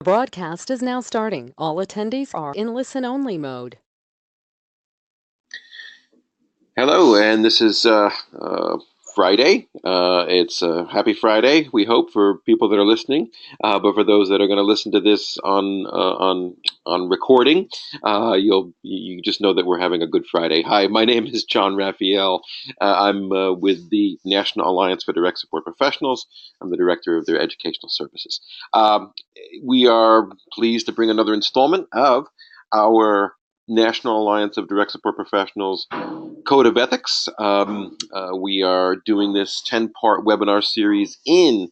Broadcast is now starting. All attendees are in listen-only mode. Hello, and this is Friday. It's Happy Friday. We hope for people that are listening, but for those that are going to listen to this on recording, you just know that we're having a good Friday. Hi, my name is John Raphael. I'm with the National Alliance for Direct Support Professionals. I'm the director of their educational services. Um, we are pleased to bring another installment of our National Alliance of Direct Support Professionals Code of Ethics. We are doing this 10-part webinar series in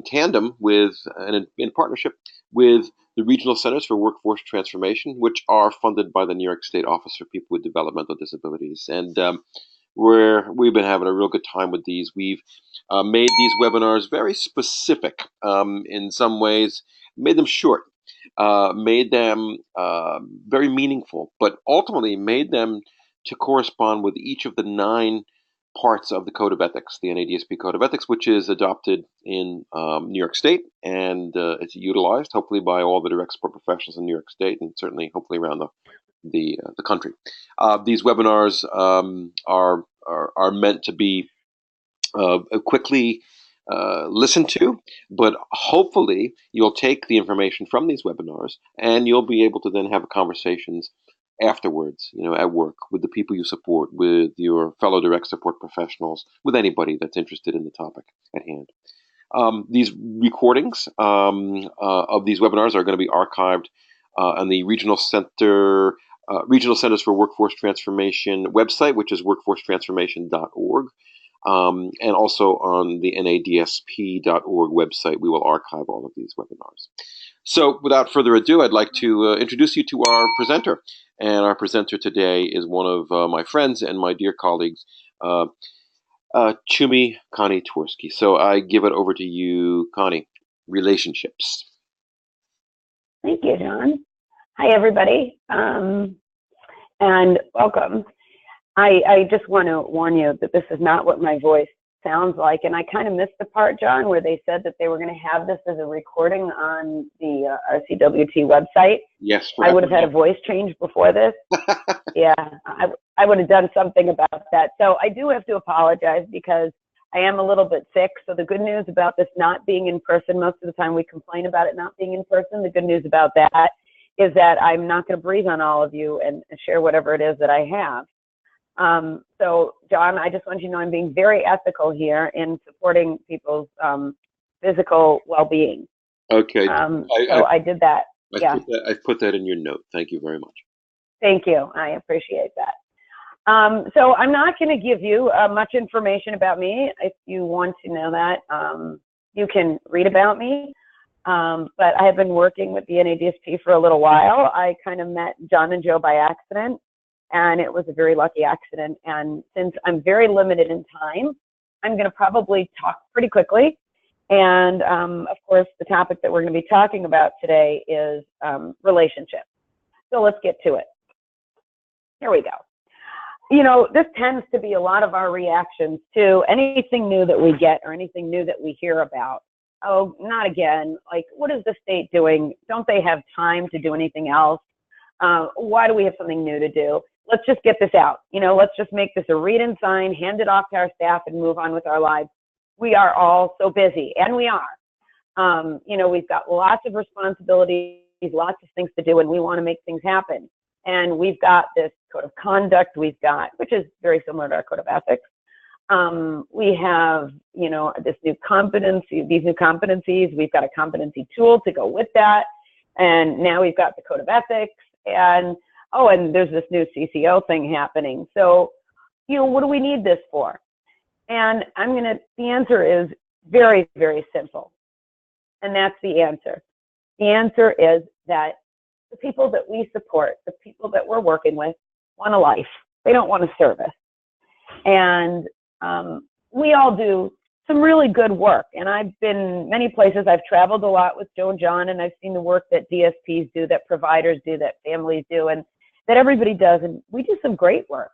tandem with and in partnership with the Regional Centers for Workforce Transformation, which are funded by the New York State Office for People with Developmental Disabilities. And we've been having a real good time with these. We've made these webinars very specific in some ways, made them short, made them very meaningful, but ultimately made them to correspond with each of the 9 parts of the Code of Ethics, the NADSP Code of Ethics, which is adopted in New York State, and it's utilized hopefully by all the direct support professionals in New York State, and certainly hopefully around the country. These webinars are meant to be quickly listened to, but hopefully you'll take the information from these webinars and you'll be able to then have conversations afterwards, at work, with the people you support, with your fellow direct support professionals, with anybody that's interested in the topic at hand. These recordings of these webinars are going to be archived on the Regional Centers for Workforce Transformation website, which is workforcetransformation.org. And also on the nadsp.org website, we will archive all of these webinars. So without further ado, I'd like to introduce you to our presenter. And our presenter today is one of my friends and my dear colleagues, Chumi Connie Twersky. So I give it over to you, Connie. Relationships. Thank you, John. Hi, everybody, and welcome. I just want to warn you that this is not what my voice sounds like, and I kind of missed the part, John, where they said that they were going to have this as a recording on the RCWT website. Yes. I would have had a voice change before this. Yeah, I would have done something about that. So I do have to apologize because I am a little bit sick. So the good news about this not being in person, most of the time we complain about it not being in person. The good news about that is that I'm not going to breathe on all of you and share whatever it is that I have. So, John, I just want you to know I'm being very ethical here in supporting people's physical well-being. Okay. So I did that. I put that in your note. Thank you very much. Thank you. I appreciate that. So I'm not going to give you much information about me. If you want to know that, you can read about me. But I have been working with the NADSP for a little while. I kind of met John and Joe by accident, and it was a very lucky accident. And since I'm very limited in time, I'm going to probably talk pretty quickly. And of course, the topic that we're going to be talking about today is relationships. So let's get to it. Here we go. This tends to be a lot of our reactions to anything new that we get or anything new that we hear about. Oh, not again. Like, what is the state doing? Don't they have time to do anything else? Why do we have something new to do? Let's just get this out. Let's just make this a read and sign, hand it off to our staff, and move on with our lives. We are all so busy, and we are. We've got lots of responsibilities, lots of things to do, and we want to make things happen. And we've got this code of conduct which is very similar to our code of ethics. We have, these new competencies. We've got a competency tool to go with that. And now we've got the code of ethics. And there's this new CCO thing happening. So, what do we need this for? And the answer is very, very simple. And that's the answer. The answer is that the people that we support, the people that we're working with, want a life. They don't want a service. And we all do some really good work. And I've been many places. I've traveled a lot with Joe and John, and I've seen the work that DSPs do, that providers do, that families do, and that everybody does. And we do some great work.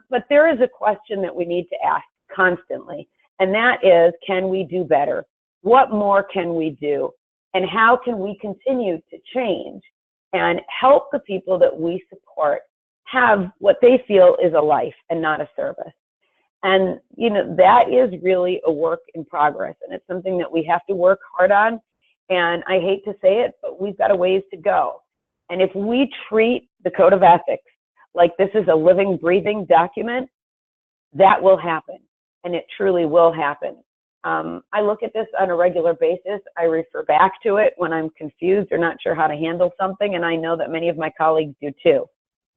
But there is a question that we need to ask constantly, and that is, can we do better? What more can we do? And how can we continue to change and help the people that we support have what they feel is a life and not a service? And, that is really a work in progress. And it's something that we have to work hard on. And I hate to say it, but we've got a ways to go. And if we treat the Code of Ethics like this is a living, breathing document, that will happen. And it truly will happen. I look at this on a regular basis. I refer back to it when I'm confused or not sure how to handle something. And I know that many of my colleagues do too.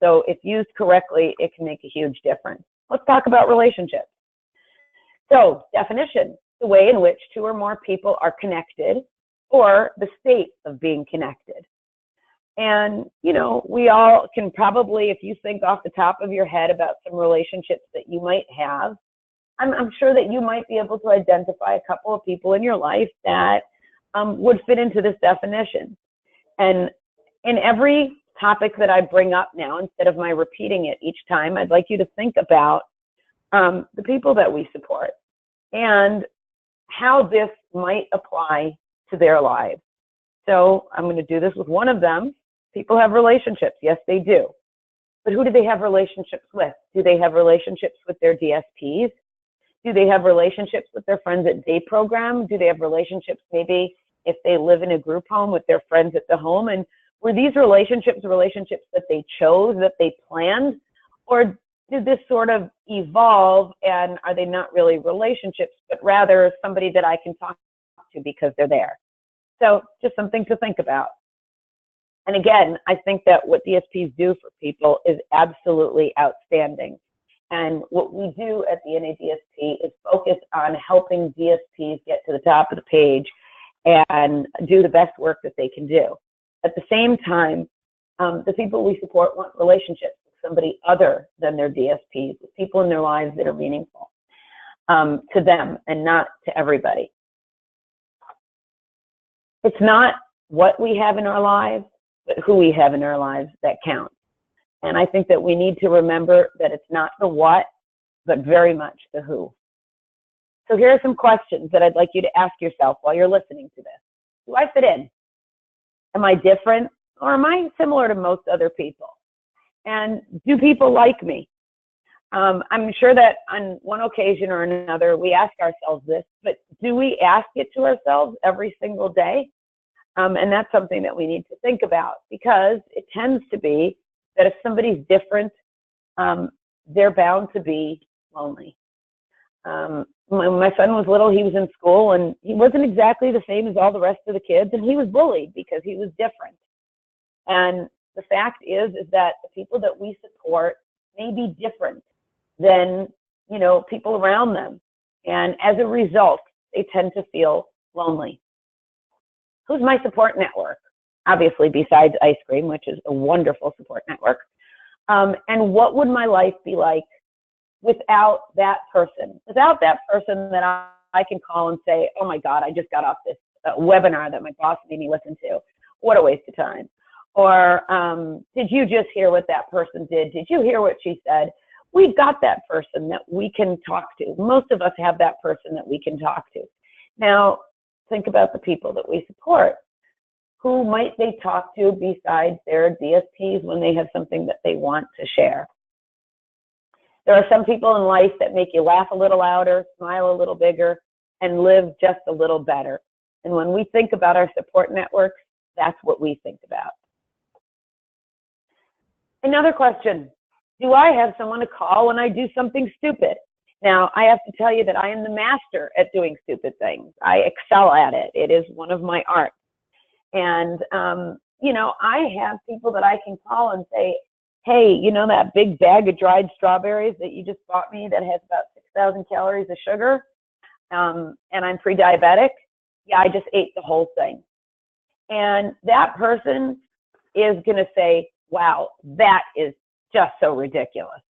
So if used correctly, it can make a huge difference. Let's talk about relationships. So definition, the way in which two or more people are connected, or the state of being connected. And, we all can probably, if you think off the top of your head about some relationships that you might have, I'm sure that you might be able to identify a couple of people in your life that would fit into this definition. And in every topic that I bring up now, instead of my repeating it each time, I'd like you to think about the people that we support and how this might apply to their lives. So I'm going to do this with one of them. People have relationships. Yes, they do. But who do they have relationships with? Do they have relationships with their DSPs? Do they have relationships with their friends at day program? Do they have relationships maybe if they live in a group home with their friends at the home? And were these relationships that they chose, that they planned? Or did this sort of evolve and are they not really relationships, but rather somebody that I can talk to because they're there? So just something to think about. And again, I think that what DSPs do for people is absolutely outstanding. And what we do at the NADSP is focus on helping DSPs get to the top of the page and do the best work that they can do. At the same time, the people we support want relationships with somebody other than their DSPs, with people in their lives that are meaningful to them and not to everybody. It's not what we have in our lives, but who we have in our lives that counts. And I think that we need to remember that it's not the what, but very much the who. So here are some questions that I'd like you to ask yourself while you're listening to this. Do I fit in? Am I different? Or am I similar to most other people? And do people like me? I'm sure that on one occasion or another, we ask ourselves this, but do we ask it to ourselves every single day? And that's something that we need to think about, because it tends to be that if somebody's different, they're bound to be lonely. When my son was little, he was in school and he wasn't exactly the same as all the rest of the kids, and he was bullied because he was different. And the fact is that the people that we support may be different than, people around them. And as a result, they tend to feel lonely. Who's my support network? Obviously, besides Ice Cream, which is a wonderful support network. And what would my life be like without that person? Without that person that I can call and say, oh my God, I just got off this webinar that my boss made me listen to. What a waste of time. Or did you just hear what that person did? Did you hear what she said? We've got that person that we can talk to. Most of us have that person that we can talk to. Now, think about the people that we support. Who might they talk to besides their DSPs when they have something that they want to share? There are some people in life that make you laugh a little louder, smile a little bigger, and live just a little better. And when we think about our support networks, that's what we think about. Another question, do I have someone to call when I do something stupid? Now, I have to tell you that I am the master at doing stupid things. I excel at it. It is one of my arts. And, I have people that I can call and say, hey, that big bag of dried strawberries that you just bought me that has about 6,000 calories of sugar, and I'm pre-diabetic? Yeah, I just ate the whole thing. And that person is going to say, wow, that is just so ridiculous.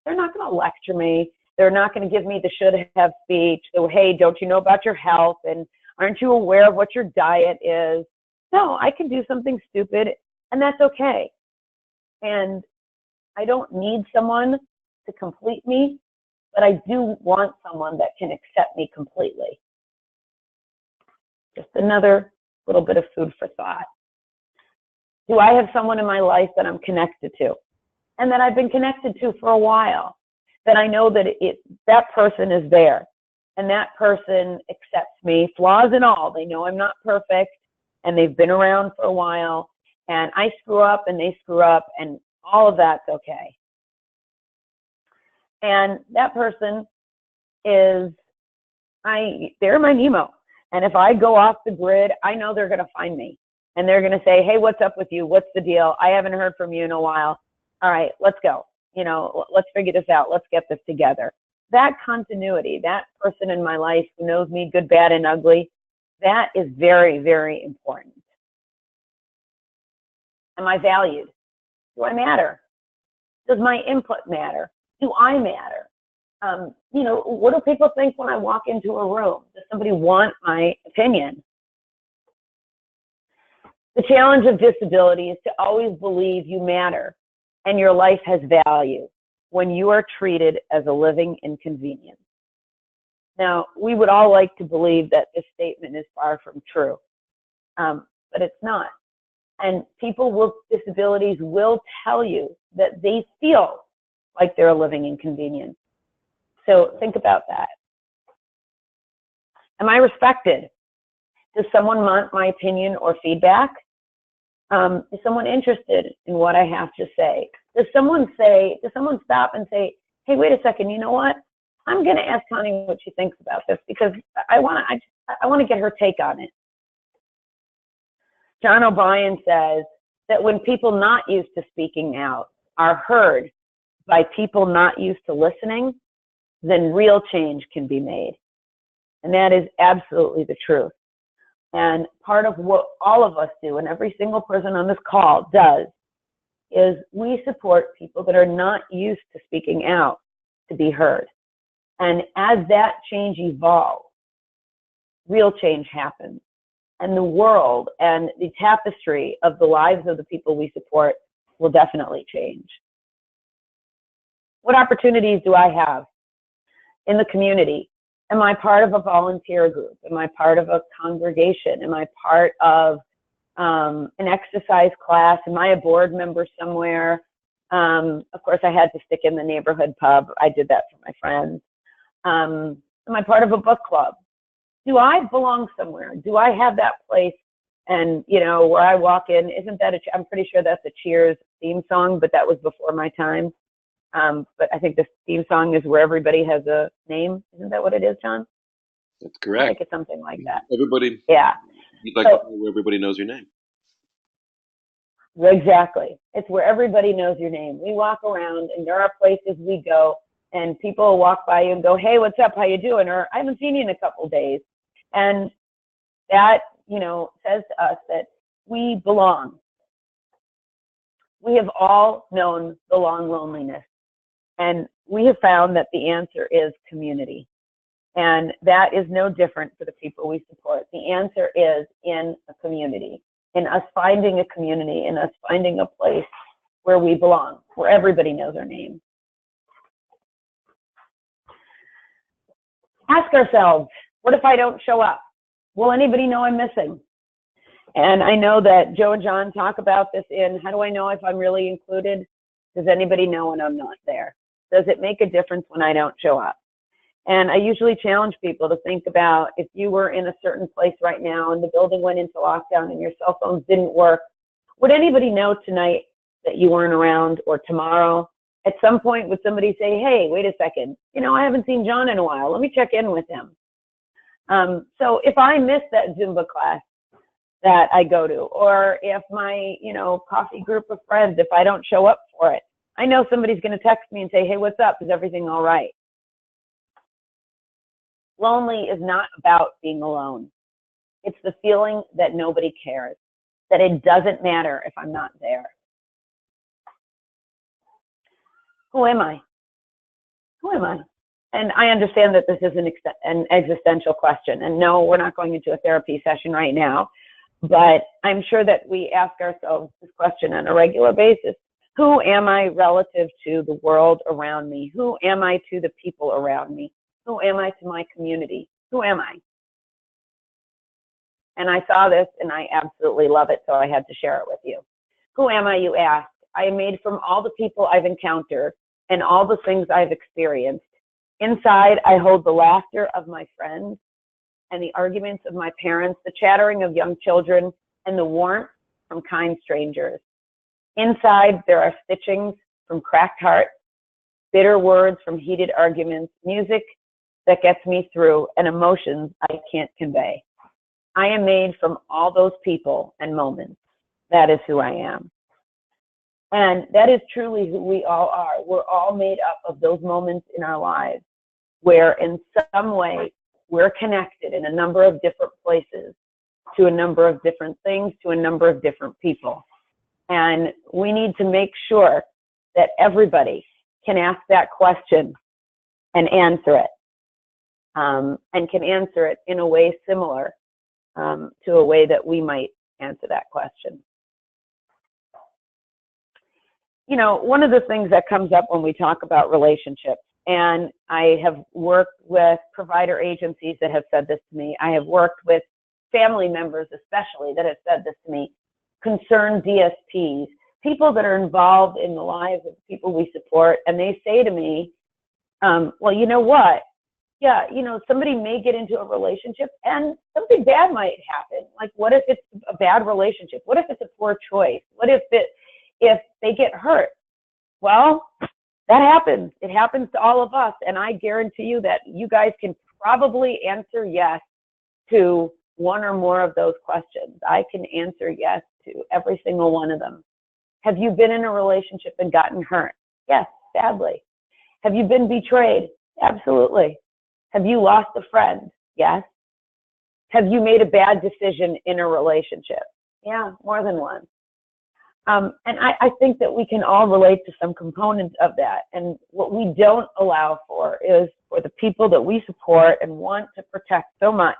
They're not going to lecture me. They're not going to give me the should have speech. So, hey, don't you know about your health? And aren't you aware of what your diet is? No, I can do something stupid, and that's okay. And I don't need someone to complete me, but I do want someone that can accept me completely. Just another little bit of food for thought. Do I have someone in my life that I'm connected to and that I've been connected to for a while, that I know that that person is there and that person accepts me, flaws and all. They know I'm not perfect and they've been around for a while and I screw up and they screw up and all of that's okay. And that person is, they're my Nemo. And if I go off the grid, I know they're going to find me. And they're going to say, hey, what's up with you? What's the deal? I haven't heard from you in a while. All right, let's go. You know, let's figure this out. Let's get this together. That continuity, that person in my life who knows me good, bad, and ugly, that is very, very important. Am I valued? Do I matter? Does my input matter? Do I matter? You know, what do people think when I walk into a room? Does somebody want my opinion? The challenge of disability is to always believe you matter and your life has value when you are treated as a living inconvenience. Now, we would all like to believe that this statement is far from true, but it's not. And people with disabilities will tell you that they feel like they're a living inconvenience. So think about that. Am I respected? Does someone want my opinion or feedback? Is someone interested in what I have to say? Does someone stop and say, hey, wait a second, you know what? I'm going to ask Connie what she thinks about this because I want to get her take on it. John O'Brien says that when people not used to speaking out are heard by people not used to listening, then real change can be made. And that is absolutely the truth. And part of what all of us do, and every single person on this call does, is we support people that are not used to speaking out to be heard. And as that change evolves, real change happens. And the world and the tapestry of the lives of the people we support will definitely change. What opportunities do I have in the community? Am I part of a volunteer group? Am I part of a congregation? Am I part of an exercise class? Am I a board member somewhere? Of course, I had to stick in the neighborhood pub. I did that for my friends. Am I part of a book club? Do I belong somewhere? Do I have that place? And, you know, where I walk in, isn't that I'm pretty sure that's a Cheers theme song, but that was before my time. But I think this theme song is where everybody has a name. Isn't that what it is, John? That's correct. I think it's something like that. Everybody. Yeah. You'd like to know where everybody knows your name. Exactly. It's where everybody knows your name. We walk around and there are places we go and people walk by you and go, hey, what's up? How you doing? Or I haven't seen you in a couple of days. And that, you know, says to us that we belong. We have all known the long loneliness. And we have found that the answer is community. And that is no different for the people we support. The answer is in a community, in us finding a community, in us finding a place where we belong, where everybody knows our name. Ask ourselves, what if I don't show up? Will anybody know I'm missing? And I know that Joe and John talk about this in, how do I know if I'm really included? Does anybody know when I'm not there? Does it make a difference when I don't show up? And I usually challenge people to think about if you were in a certain place right now and the building went into lockdown and your cell phones didn't work, would anybody know tonight that you weren't around, or tomorrow? At some point, would somebody say, hey, wait a second, you know, I haven't seen John in a while. Let me check in with him. So if I miss that Zumba class that I go to, or if my, you know, coffee group of friends, if I don't show up for it, I know somebody's going to text me and say, hey, what's up? Is everything all right? Lonely is not about being alone. It's the feeling that nobody cares, that it doesn't matter if I'm not there. Who am I? Who am I? And I understand that this is an existential question. And no, we're not going into a therapy session right now. But I'm sure that we ask ourselves this question on a regular basis. Who am I relative to the world around me? Who am I to the people around me? Who am I to my community? Who am I? And I saw this and I absolutely love it, so I had to share it with you. Who am I, you ask? I am made from all the people I've encountered and all the things I've experienced. Inside, I hold the laughter of my friends and the arguments of my parents, the chattering of young children, and the warmth from kind strangers. Inside, there are stitchings from cracked hearts, bitter words from heated arguments, music that gets me through, and emotions I can't convey. I am made from all those people and moments. That is who I am. And that is truly who we all are. We're all made up of those moments in our lives where in some way we're connected in a number of different places to a number of different things, to a number of different people. And we need to make sure that everybody can ask that question and answer it, and can answer it in a way similar to a way that we might answer that question. You know, one of the things that comes up when we talk about relationships, and I have worked with provider agencies that have said this to me, I have worked with family members especially that have said this to me, concerned DSPs, people that are involved in the lives of people we support, and they say to me, well, you know what? Yeah, you know, somebody may get into a relationship and something bad might happen. Like, what if it's a bad relationship? What if it's a poor choice? What if they get hurt? Well, that happens. It happens to all of us. And I guarantee you that you guys can probably answer yes to one or more of those questions. I can answer yes to every single one of them. Have you been in a relationship and gotten hurt? Yes, sadly. Have you been betrayed? Absolutely. Have you lost a friend? Yes. Have you made a bad decision in a relationship? Yeah, more than one. And I think that we can all relate to some components of that. And what we don't allow for is for the people that we support and want to protect so much,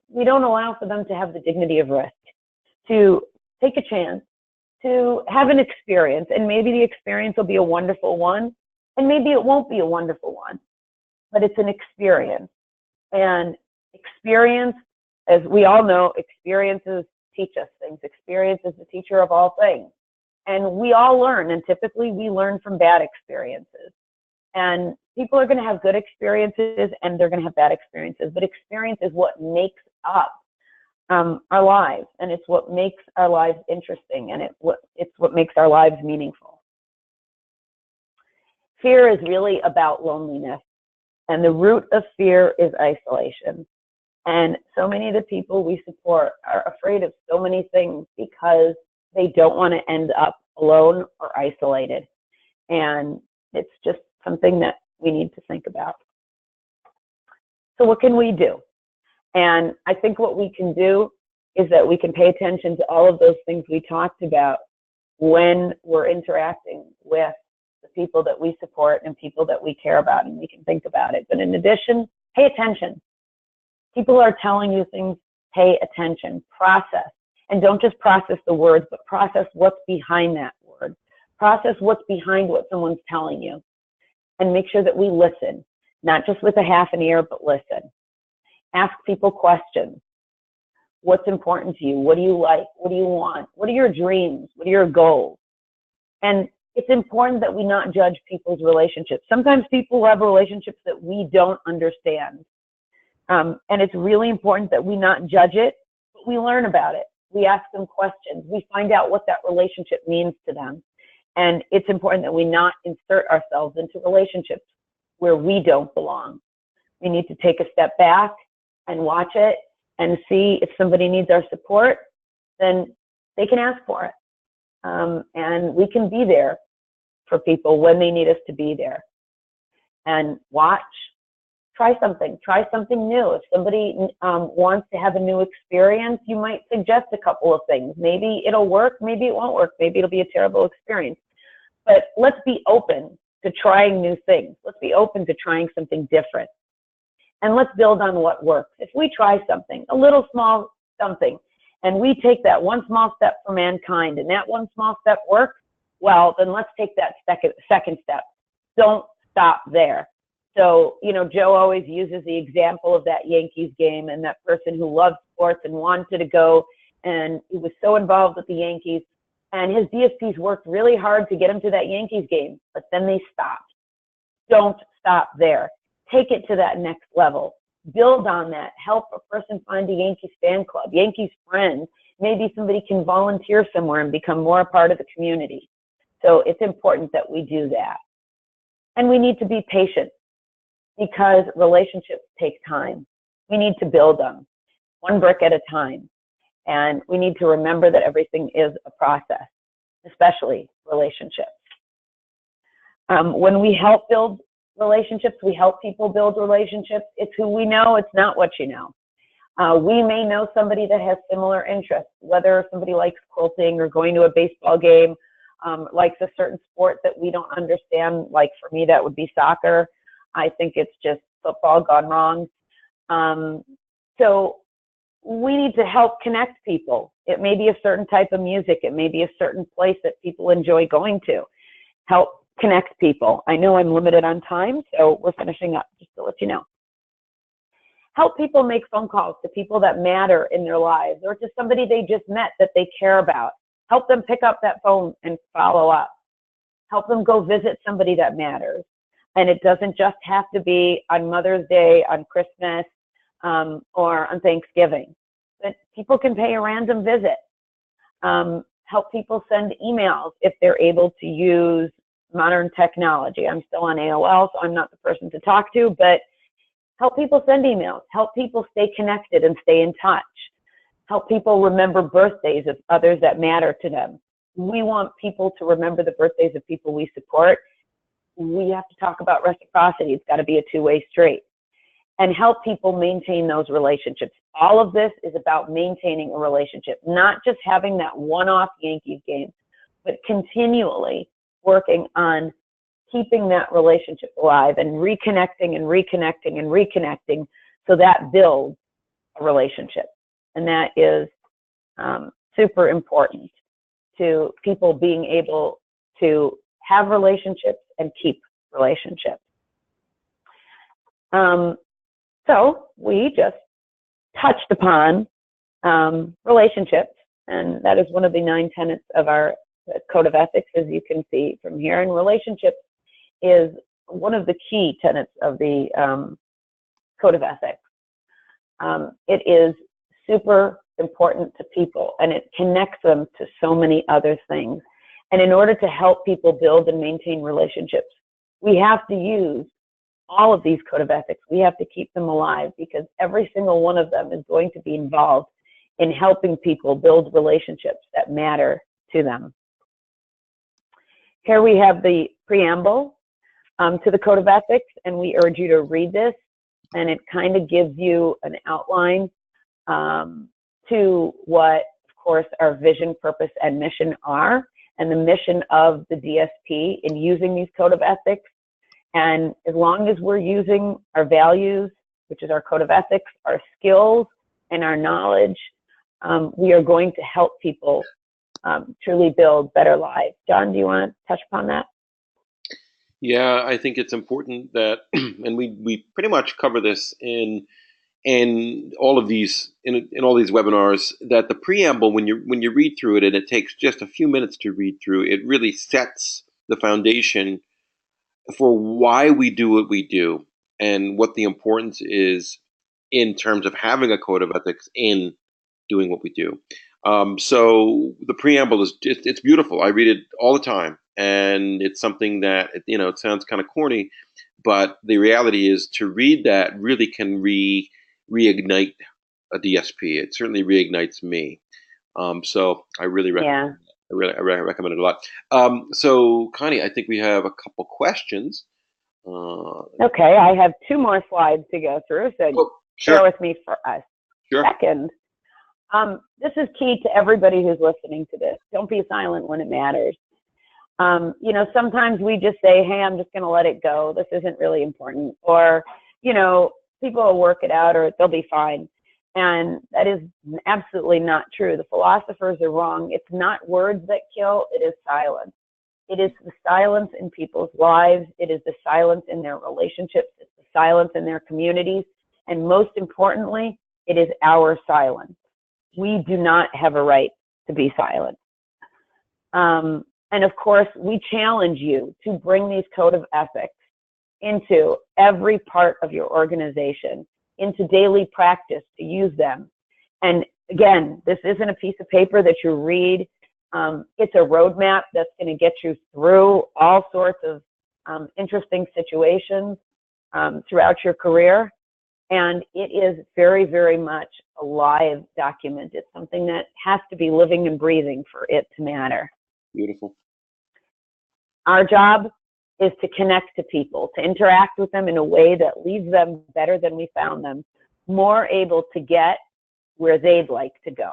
we don't allow for them to have the dignity of risk, to take a chance, to have an experience. And maybe the experience will be a wonderful one, and maybe it won't be a wonderful one, but it's an experience. And experience, as we all know, experiences teach us things. Experience is the teacher of all things. And we all learn, and typically we learn from bad experiences. And people are going to have good experiences and they're going to have bad experiences, but experience is what makes up our lives, and it's what makes our lives interesting, and it's what makes our lives meaningful. Fear is really about loneliness, and the root of fear is isolation. And so many of the people we support are afraid of so many things because they don't want to end up alone or isolated. And it's just something that we need to think about. So what can we do? And I think what we can do is that we can pay attention to all of those things we talked about when we're interacting with the people that we support and people that we care about, and we can think about it. But in addition, pay attention. People are telling you things, pay attention, process. And don't just process the words, but process what's behind that word. Process what's behind what someone's telling you. And make sure that we listen, not just with a half an ear, but listen. Ask people questions. What's important to you? What do you like? What do you want? What are your dreams? What are your goals? And it's important that we not judge people's relationships. Sometimes people have relationships that we don't understand. And it's really important that we not judge it, but we learn about it. We ask them questions. We find out what that relationship means to them. And it's important that we not insert ourselves into relationships where we don't belong. We need to take a step back and watch it and see if somebody needs our support, then they can ask for it. And we can be there for people when they need us to be there. And watch. Try something new. If somebody wants to have a new experience, you might suggest a couple of things. Maybe it'll work, maybe it won't work, maybe it'll be a terrible experience. But let's be open to trying new things. Let's be open to trying something different. And let's build on what works. If we try something, a little small something, and we take that one small step for mankind, and that one small step works, well, then let's take that second step. Don't stop there. So, Joe always uses the example of that Yankees game and that person who loved sports and wanted to go, and he was so involved with the Yankees, and his DSPs worked really hard to get him to that Yankees game, but then they stopped. Don't stop there. Take it to that next level. Build on that. Help a person find a Yankees fan club, Yankees friends. Maybe somebody can volunteer somewhere and become more a part of the community. So it's important that we do that. And we need to be patient because relationships take time. We need to build them one brick at a time. And we need to remember that everything is a process, especially relationships. When we help build relationships, we help people build relationships. It's who we know, it's not what you know. We may know somebody that has similar interests, whether somebody likes quilting or going to a baseball game, likes a certain sport that we don't understand. Like for me, that would be soccer. I think it's just football gone wrong. So we need to help connect people. It may be a certain type of music. It may be a certain place that people enjoy going to. Help connect people. I know I'm limited on time, so we're finishing up, just to let you know. Help people make phone calls to people that matter in their lives or to somebody they just met that they care about. Help them pick up that phone and follow up. Help them go visit somebody that matters. And it doesn't just have to be on Mother's Day, on Christmas, or on Thanksgiving. But people can pay a random visit. Help people send emails if they're able to use modern technology. I'm still on AOL, so I'm not the person to talk to, but help people send emails. Help people stay connected and stay in touch. Help people remember birthdays of others that matter to them. We want people to remember the birthdays of people we support. We have to talk about reciprocity. It's got to be a two-way street. And help people maintain those relationships. All of this is about maintaining a relationship, not just having that one-off Yankees game, but continually working on keeping that relationship alive and reconnecting and reconnecting and reconnecting, so that builds a relationship. And that is super important to people being able to have relationships and keep relationships. So we just touched upon relationships, and that is one of the 9 tenets of our code of ethics, as you can see from here. And relationships is one of the key tenets of the code of ethics. It is super important to people, and it connects them to so many other things. And in order to help people build and maintain relationships, we have to use all of these code of ethics. We have to keep them alive, because every single one of them is going to be involved in helping people build relationships that matter to them. Here we have the preamble to the code of ethics, and we urge you to read this, and it kind of gives you an outline to what, of course, our vision, purpose, and mission are, and the mission of the DSP in using these code of ethics. And as long as we're using our values, which is our code of ethics, our skills, and our knowledge, we are going to help people truly build better lives. John, do you want to touch upon that? Yeah, I think it's important that, and we pretty much cover this in all of these in all these webinars, that the preamble, when you read through it, and it takes just a few minutes to read through, it really sets the foundation for why we do what we do and what the importance is in terms of having a code of ethics in doing what we do. So the preamble is it's beautiful. I read it all the time, and it's something that it sounds kind of corny, but the reality is to read that really can reignite a DSP. It certainly reignites me. So I really recommend. Yeah. I recommend it a lot. So, Connie, I think we have a couple questions. Okay, I have 2 more slides to go through, so sure. bear with me for a second. This is key to everybody who's listening to this. Don't be silent when it matters. Sometimes we just say, hey, I'm just going to let it go. This isn't really important. Or, people will work it out, or they'll be fine. And that is absolutely not true. The philosophers are wrong. It's not words that kill, it is silence. It is the silence in people's lives. It is the silence in their relationships. It's the silence in their communities. And most importantly, it is our silence. We do not have a right to be silent. And of course, we challenge you to bring these code of ethics into every part of your organization, into daily practice, to use them. And again, this isn't a piece of paper that you read. It's a roadmap that's going to get you through all sorts of interesting situations throughout your career. And it is very, very much a live document. It's something that has to be living and breathing for it to matter. Beautiful. Our job is to connect to people, to interact with them in a way that leaves them better than we found them, more able to get where they'd like to go.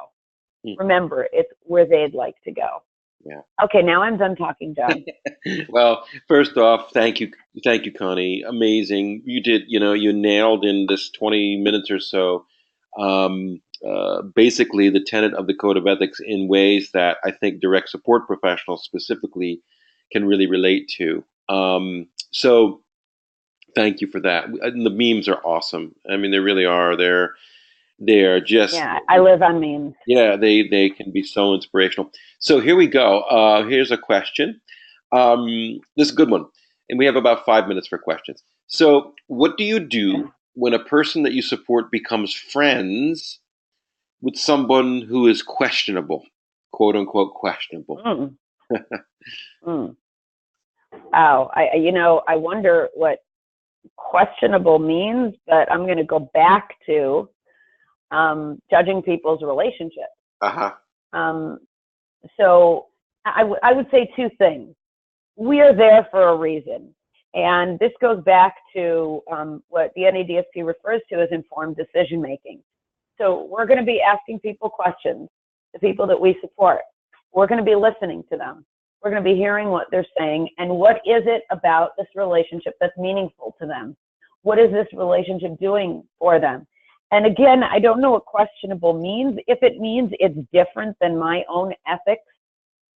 Remember, it's where they'd like to go. Yeah. Okay, now I'm done talking, John. Well, first off, thank you, Connie. Amazing. You nailed in this 20 minutes or so, basically the tenet of the code of ethics in ways that I think direct support professionals specifically can really relate to. So thank you for that. And the memes are awesome. I mean, they really are. They're just, yeah, I live on memes. Yeah, they can be so inspirational. So here we go. Here's a question. This is a good one. And we have about 5 minutes for questions. So what do you do when a person that you support becomes friends with someone who is questionable, quote unquote questionable? Oh, I wonder what questionable means, but I'm going to go back to judging people's relationships. So I would say two things. We are there for a reason. And this goes back to what the NADSP refers to as informed decision making. So we're going to be asking people questions, the people that we support. We're going to be listening to them. We're going to be hearing what they're saying and what is it about this relationship that's meaningful to them? What is this relationship doing for them? And again, I don't know what questionable means. If it means it's different than my own ethics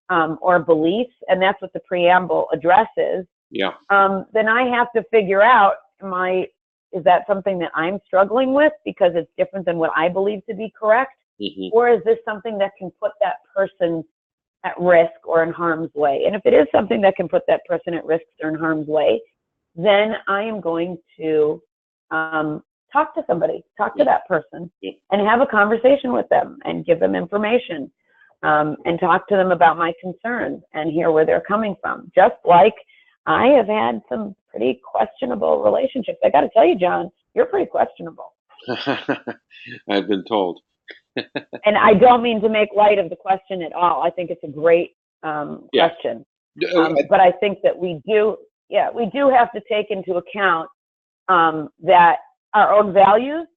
or beliefs, and that's what the preamble addresses, then I have to figure out, is that something that I'm struggling with because it's different than what I believe to be correct? Or is this something that can put that person at risk or in harm's way? And if it is something that can put that person at risk or in harm's way, then I am going to talk to somebody, talk to that person, and have a conversation with them and give them information and talk to them about my concerns and hear where they're coming from. Just like I have had some pretty questionable relationships. I got to tell you, John, you're pretty questionable. I've been told. And I don't mean to make light of the question at all. I think it's a great question. But I think that we do have to take into account that our own values,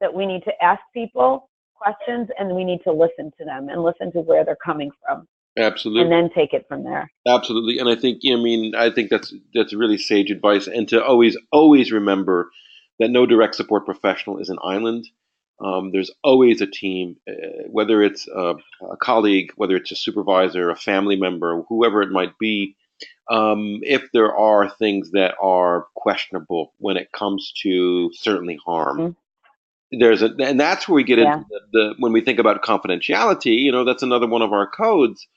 that we need to ask people questions and we need to listen to them and listen to where they're coming from. Absolutely. And then take it from there. Absolutely. And I think that's really sage advice. And to always remember that no direct support professional is an island. There's always a team, whether it's a colleague, whether it's a supervisor, a family member, whoever it might be. If there are things that are questionable when it comes to certainly harm, and that's where we get into when we think about confidentiality. That's another one of our codes.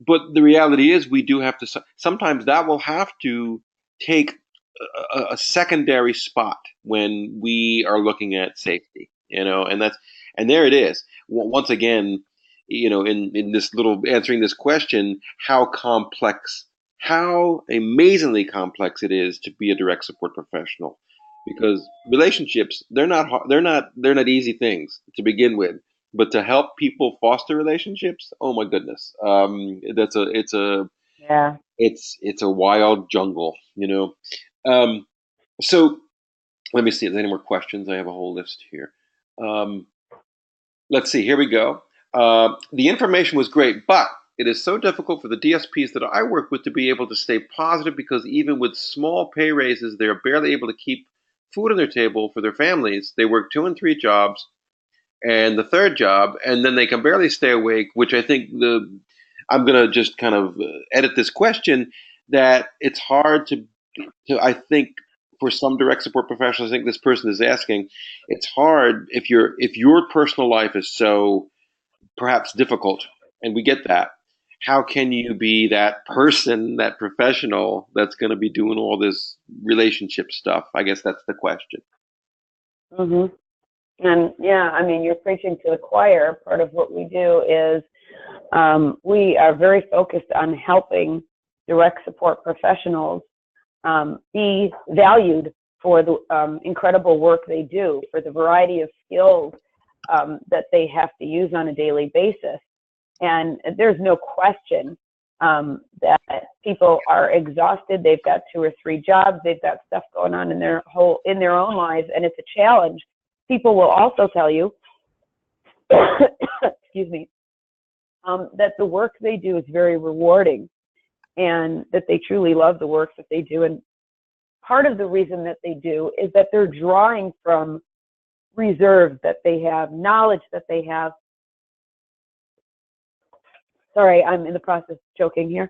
But the reality is, we do have to. Sometimes that will have to take a secondary spot when we are looking at safety. And there it is. Once again, in this little answering this question, how amazingly complex it is to be a direct support professional, because relationships, they're not easy things to begin with, but to help people foster relationships, oh my goodness, it's a wild jungle, So let me see if there's any more questions. I have a whole list here. Let's see. Here we go. The information was great, but it is so difficult for the DSPs that I work with to be able to stay positive, because even with small pay raises, they are barely able to keep food on their table for their families. They work 2 and 3 jobs and the third job, and then they can barely stay awake, which I think I'm going to just kind of edit this question, that it's hard I think, for some direct support professionals, I think this person is asking, it's hard if your personal life is so perhaps difficult, and we get that. How can you be that person, that professional that's going to be doing all this relationship stuff? I guess that's the question. Hmm. And yeah, I mean, you're preaching to the choir. Part of what we do is we are very focused on helping direct support professionals be valued for the incredible work they do, for the variety of skills that they have to use on a daily basis. And there's no question that people are exhausted. They've got 2 or 3 jobs. They've got stuff going on in their own lives, and it's a challenge. People will also tell you, excuse me, that the work they do is very rewarding, and that they truly love the work that they do. And part of the reason that they do is that they're drawing from reserves that they have, knowledge that they have. Sorry, I'm in the process of choking here.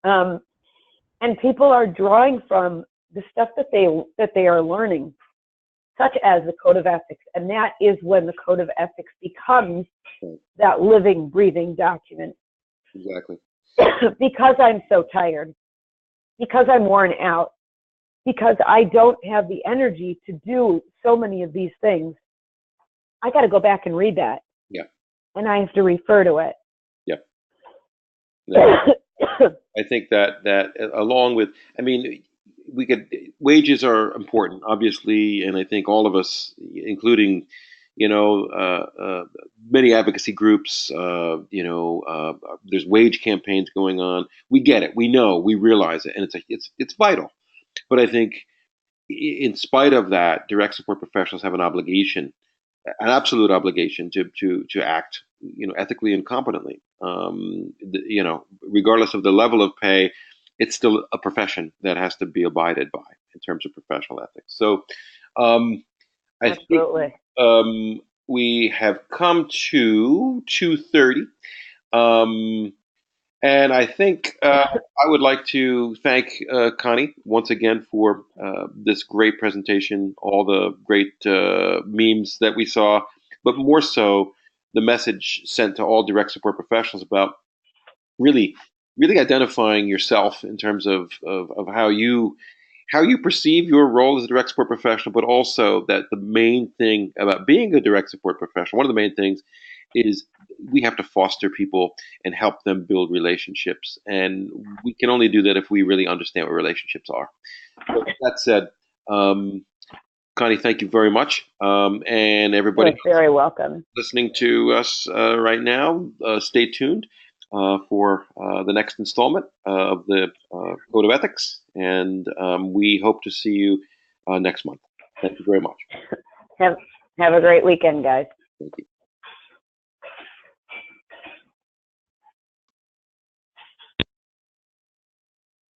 And people are drawing from the stuff that they are learning, such as the Code of Ethics. And that is when the Code of Ethics becomes that living, breathing document. Exactly. Because I'm so tired, because I'm worn out, because I don't have the energy to do so many of these things, I got to go back and read that. Yeah. And I have to refer to it. Yeah. No, I think that along with, I mean, wages are important, obviously, and I think all of us, including, many advocacy groups, there's wage campaigns going on. We get it, we know, we realize it, and it's vital. But I think, in spite of that, direct support professionals have an absolute obligation to act, ethically and competently. Regardless of the level of pay, it's still a profession that has to be abided by in terms of professional ethics. So, I Absolutely. think we have come to 2:30. And I think I would like to thank Connie once again for this great presentation, all the great memes that we saw, but more so the message sent to all direct support professionals about really, really identifying yourself in terms of how you perceive your role as a direct support professional, but also that the main thing about being a direct support professional, one of the main things, is we have to foster people and help them build relationships. And we can only do that if we really understand what relationships are. So with that said, Connie, thank you very much. And everybody You're very welcome. listening to us right now, stay tuned for the next installment of the Code of Ethics. And we hope to see you next month. Thank you very much. Have a great weekend, guys. Thank you.